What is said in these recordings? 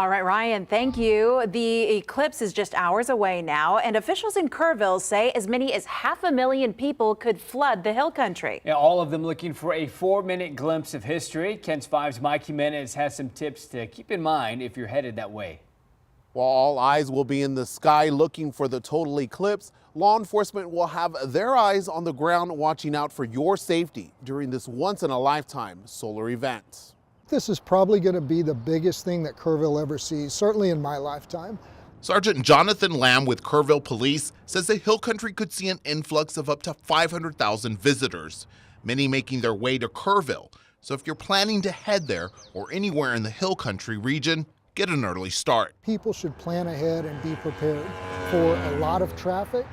All right, Ryan, thank you. The eclipse is just hours away now, and officials in Kerrville say as many as 500,000 people could flood the hill country. Yeah, all of them looking for a 4-minute glimpse of history. KENS 5's Mike Jimenez has some tips to keep in mind if you're headed that way. While all eyes will be in the sky looking for the total eclipse, law enforcement will have their eyes on the ground watching out for your safety during this once-in-a-lifetime solar event. This is probably going to be the biggest thing that Kerrville ever sees, certainly in my lifetime. Sergeant Jonathan Lamb with Kerrville Police says the hill country could see an influx of up to 500,000 visitors, many making their way to Kerrville. So if you're planning to head there or anywhere in the hill country region, get an early start. People should plan ahead and be prepared for a lot of traffic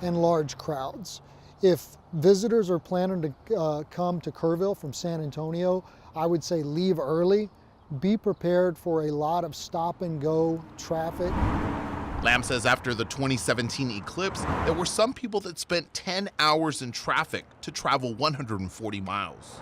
and large crowds. If visitors are planning to come to Kerrville from San Antonio, I would say leave early. Be prepared for a lot of stop and go traffic. Lamb says after the 2017 eclipse, there were some people that spent 10 hours in traffic to travel 140 miles.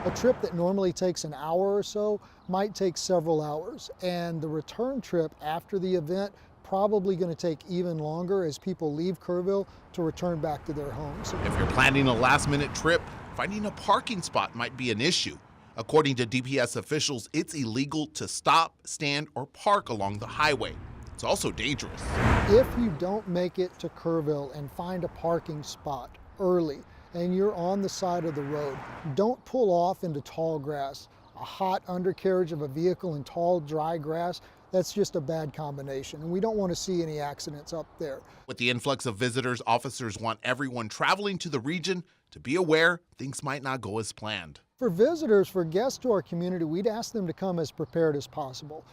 A trip that normally takes an hour or so might take several hours, and the return trip after the event probably going to take even longer as people leave Kerrville to return back to their homes. If you're planning a last-minute trip, finding a parking spot might be an issue. According to DPS officials, it's illegal to stop, stand, or park along the highway. It's also dangerous. If you don't make it to Kerrville and find a parking spot early and you're on the side of the road, don't pull off into tall grass. A hot undercarriage of a vehicle in tall, dry grass, that's just a bad combination, and we don't want to see any accidents up there. With the influx of visitors, officers want everyone traveling to the region to be aware things might not go as planned. For visitors, for guests to our community, we'd ask them to come as prepared as possible.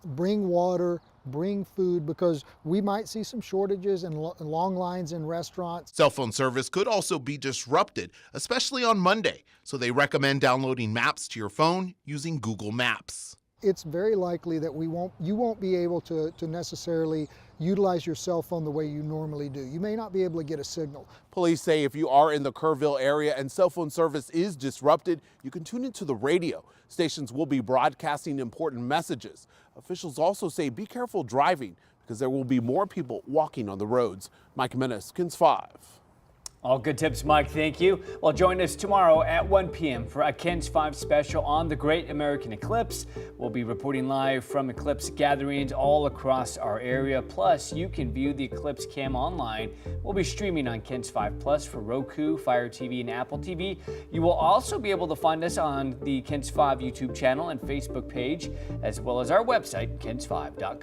Bring water, bring food, because we might see some shortages and long lines in restaurants. Cell phone service could also be disrupted, especially on Monday, so they recommend downloading maps to your phone using Google Maps. It's very likely that you won't be able to necessarily utilize your cell phone the way you normally do. You may not be able to get a signal. Police say if you are in the Kerrville area and cell phone service is disrupted, you can tune into the radio. Stations will be broadcasting important messages. Officials also say be careful driving because there will be more people walking on the roads. Mike Jimenez, KENS 5. All good tips, Mike. Thank you. Well, join us tomorrow at 1 p.m. for a KENS 5 special on the Great American Eclipse. We'll be reporting live from eclipse gatherings all across our area. Plus, you can view the eclipse cam online. We'll be streaming on KENS 5 Plus for Roku, Fire TV, and Apple TV. You will also be able to find us on the KENS 5 YouTube channel and Facebook page, as well as our website, KENS5.com.